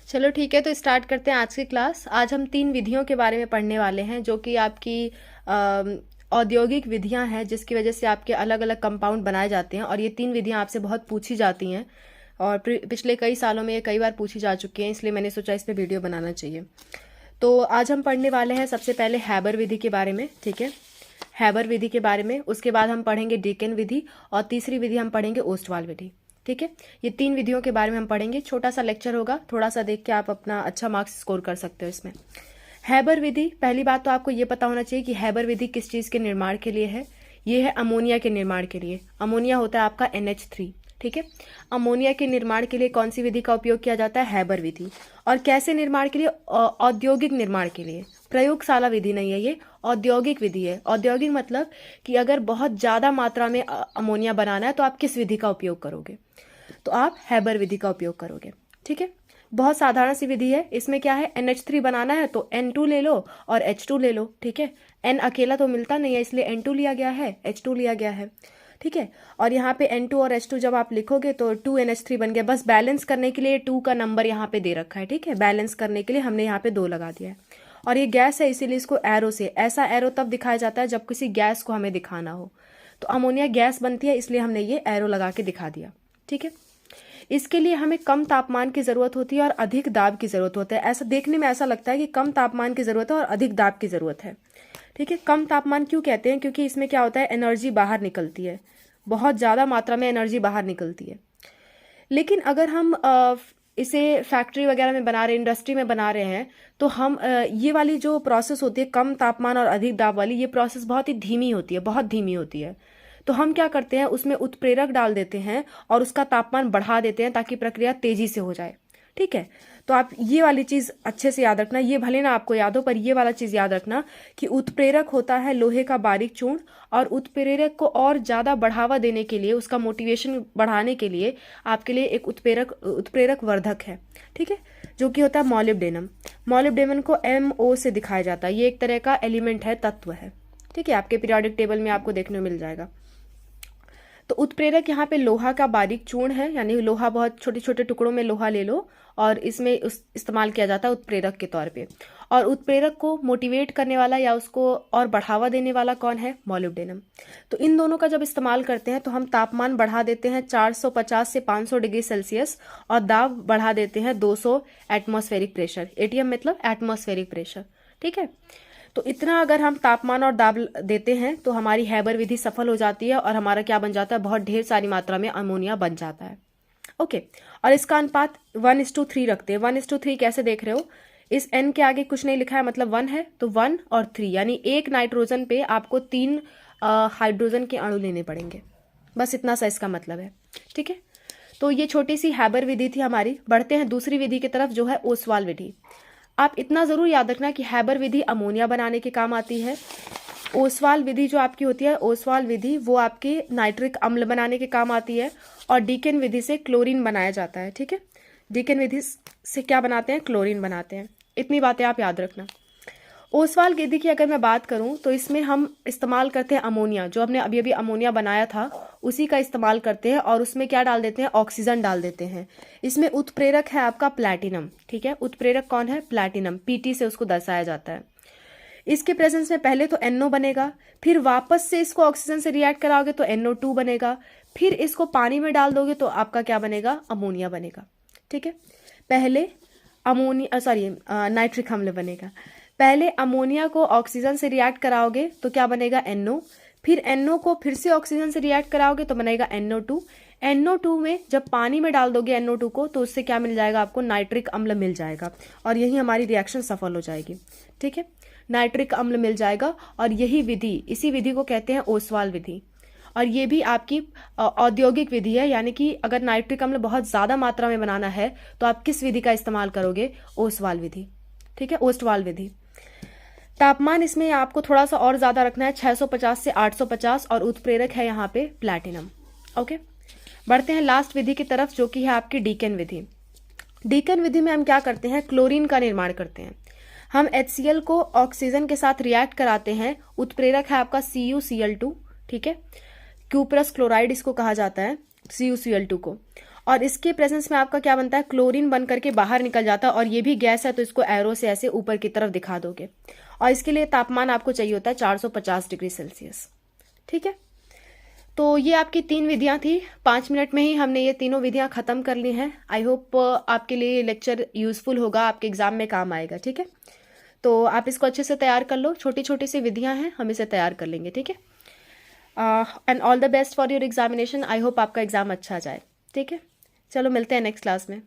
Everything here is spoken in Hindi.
चलो ठीक है, तो स्टार्ट करते हैं आज की क्लास। आज हम 3 विधियों के बारे में पढ़ने वाले हैं जो कि आपकी औद्योगिक विधियां हैं, जिसकी वजह से आपके अलग अलग कंपाउंड बनाए जाते हैं। और ये 3 विधियां आपसे बहुत पूछी जाती हैं और पिछले कई सालों में ये कई बार पूछी जा चुकी हैं, इसलिए मैंने सोचा इस पर वीडियो बनाना चाहिए। तो आज हम पढ़ने वाले हैं सबसे पहले हैबर विधि के बारे में। ठीक है, हैबर विधि के बारे में, उसके बाद हम पढ़ेंगे डेकन विधि और तीसरी विधि हम पढ़ेंगे ओस्टवाल विधि। ठीक है, ये 3 विधियों के बारे में हम पढ़ेंगे। छोटा सा लेक्चर होगा, थोड़ा सा देख के आप अपना अच्छा मार्क्स स्कोर कर सकते हो इसमें। हैबर विधि, पहली बात तो आपको ये पता होना चाहिए कि हैबर विधि किस चीज़ के निर्माण के लिए है। ये है अमोनिया के निर्माण के लिए। अमोनिया होता है आपका NH3। ठीक है, अमोनिया के निर्माण के लिए कौन सी विधि का उपयोग किया जाता है? हैबर विधि। और कैसे निर्माण के लिए? औद्योगिक निर्माण के लिए। प्रयोगशाला विधि नहीं है ये, औद्योगिक विधि है। औद्योगिक मतलब कि अगर बहुत ज़्यादा मात्रा में अमोनिया बनाना है तो आप किस विधि का उपयोग करोगे? तो आप हैबर विधि का उपयोग करोगे। ठीक है, बहुत साधारण सी विधि है। इसमें क्या है, NH3 बनाना है तो N2 ले लो और H2 ले लो। ठीक है, N अकेला तो मिलता नहीं है, इसलिए N2 लिया गया है, H2 लिया गया है। ठीक है, और यहाँ पे N2 और H2 जब आप लिखोगे तो 2NH3 बन गया। बस बैलेंस करने के लिए 2 का नंबर यहाँ पे दे रखा है। ठीक है, बैलेंस करने के लिए हमने यहाँ पे 2 लगा दिया है। और ये गैस है, इसीलिए इसको एरो से, ऐसा एरो तब दिखाया जाता है जब किसी गैस को हमें दिखाना हो। तो अमोनिया गैस बनती है, इसलिए हमने ये एरो लगा के दिखा दिया। ठीक है, इसके लिए हमें कम तापमान की ज़रूरत होती है और अधिक दाब की ज़रूरत होता है। ऐसा देखने में ऐसा लगता है कि कम तापमान की ज़रूरत है और अधिक दाब की ज़रूरत है। ठीक है, कम तापमान क्यों कहते हैं? क्योंकि इसमें क्या होता है, एनर्जी बाहर निकलती है, बहुत ज़्यादा मात्रा में एनर्जी बाहर निकलती है। लेकिन अगर हम इसे फैक्ट्री वगैरह में बना रहे, इंडस्ट्री में बना रहे हैं, तो हम ये वाली जो प्रोसेस होती है कम तापमान और अधिक दाब वाली, ये प्रोसेस बहुत ही धीमी होती है, बहुत धीमी होती है। तो हम क्या करते हैं, उसमें उत्प्रेरक डाल देते हैं और उसका तापमान बढ़ा देते हैं ताकि प्रक्रिया तेजी से हो जाए। ठीक है, तो आप ये वाली चीज़ अच्छे से याद रखना। ये भले ना आपको याद हो, पर ये वाला चीज़ याद रखना कि उत्प्रेरक होता है लोहे का बारीक चूर्ण, और उत्प्रेरक को और ज़्यादा बढ़ावा देने के लिए, उसका मोटिवेशन बढ़ाने के लिए आपके लिए एक उत्प्रेरक वर्धक है। ठीक है, जो कि होता है मॉलिब्डेनम। मॉलिब्डेनम को MO से दिखाया जाता है। ये एक तरह का एलिमेंट है, तत्व है। ठीक है, आपके पीरियोडिक टेबल में आपको देखने को मिल जाएगा। तो उत्प्रेरक यहाँ पे लोहा का बारीक चूर्ण है, यानी लोहा, बहुत छोटे छोटे टुकड़ों में लोहा ले लो और इसमें इस्तेमाल किया जाता है उत्प्रेरक के तौर पे। और उत्प्रेरक को मोटिवेट करने वाला या उसको और बढ़ावा देने वाला कौन है? मॉलिब्डेनम। तो इन दोनों का जब इस्तेमाल करते हैं तो हम तापमान बढ़ा देते हैं 450 से 500 डिग्री सेल्सियस और दाब बढ़ा देते हैं 200 एटमॉस्फेरिक प्रेशर। ATM मतलब एटमॉस्फेरिक प्रेशर। ठीक है, तो इतना अगर हम तापमान और दाब देते हैं तो हमारी हैबर विधि सफल हो जाती है और हमारा क्या बन जाता है, बहुत ढेर सारी मात्रा में अमोनिया बन जाता है। ओके, और इसका अनुपात 1:3 रखते हैं। 1:3 कैसे देख रहे हो? इस N के आगे कुछ नहीं लिखा है, मतलब 1 है, तो 1 और 3, यानी एक नाइट्रोजन पे आपको 3 हाइड्रोजन के अणु लेने पड़ेंगे। बस इतना सा इसका मतलब है। ठीक है, तो ये छोटी सी हैबर विधि थी हमारी। बढ़ते हैं दूसरी विधि की तरफ, जो है ओसवाल विधि। आप इतना ज़रूर याद रखना कि हैबर विधि अमोनिया बनाने के काम आती है। ओसवाल विधि जो आपकी होती है, ओसवाल विधि वो आपके नाइट्रिक अम्ल बनाने के काम आती है। और डीकेन विधि से क्लोरीन बनाया जाता है। ठीक है, डीकेन विधि से क्या बनाते हैं? क्लोरीन बनाते हैं। इतनी बातें आप याद रखना। ओसवाल विधि की अगर मैं बात करूं तो इसमें हम इस्तेमाल करते हैं अमोनिया, जो हमने अभी अभी अमोनिया बनाया था उसी का इस्तेमाल करते हैं। और उसमें क्या डाल देते हैं? ऑक्सीजन डाल देते हैं। इसमें उत्प्रेरक है आपका प्लैटिनम। ठीक है, उत्प्रेरक कौन है? प्लैटिनम। PT से उसको दर्शाया जाता है। इसके प्रेजेंस में पहले तो NO बनेगा, फिर वापस से इसको ऑक्सीजन से रिएक्ट कराओगे तो NO2 बनेगा, फिर इसको पानी में डाल दोगे तो आपका क्या बनेगा? अमोनिया बनेगा। ठीक है, पहले नाइट्रिक अम्ल बनेगा। पहले अमोनिया को ऑक्सीजन से रिएक्ट कराओगे तो क्या बनेगा? NO। फिर NO को फिर से ऑक्सीजन से रिएक्ट कराओगे तो बनेगा NO2। NO2 में जब पानी में डाल दोगे NO2 को तो उससे क्या मिल जाएगा आपको? नाइट्रिक अम्ल मिल जाएगा। और यही हमारी रिएक्शन सफल हो जाएगी। ठीक है, नाइट्रिक अम्ल मिल जाएगा। और यही विधि, इसी विधि को कहते हैं ओसवाल विधि। और ये भी आपकी औद्योगिक विधि है, यानी कि अगर नाइट्रिक अम्ल बहुत ज़्यादा मात्रा में बनाना है तो आप किस विधि का इस्तेमाल करोगे? ओसवाल विधि। ठीक है, ओस्टवाल विधि। तापमान इसमें आपको थोड़ा सा और ज़्यादा रखना है, 650 से 850, और उत्प्रेरक है यहाँ पे प्लैटिनम। ओके, बढ़ते हैं लास्ट विधि की तरफ, जो कि है आपकी डीकेन विधि। डीकेन विधि में हम क्या करते हैं? क्लोरीन का निर्माण करते हैं। हम HCl को ऑक्सीजन के साथ रिएक्ट कराते हैं। उत्प्रेरक है आपका CuCl2। ठीक है, क्यूप्रस क्लोराइड इसको कहा जाता है, CuCl2 को। और इसके प्रेजेंस में आपका क्या बनता है, क्लोरीन बन करके बाहर निकल जाता है, और ये भी गैस है तो इसको एरो से ऐसे ऊपर की तरफ दिखा दोगे। और इसके लिए तापमान आपको चाहिए होता है 450 डिग्री सेल्सियस। ठीक है, तो ये आपकी 3 विधियां थी। 5 मिनट में ही हमने ये तीनों विधियां ख़त्म कर ली हैं। आई होप आपके लिए ये लेक्चर यूज़फुल होगा, आपके एग्ज़ाम में काम आएगा। ठीक है, तो आप इसको अच्छे से तैयार कर लो। छोटी छोटी सी विधियां हैं, हम इसे तैयार कर लेंगे। ठीक है, and all the best for your examination. I hope आपका एग्ज़ाम अच्छा जाए। ठीक है, चलो मिलते हैं नेक्स्ट क्लास में।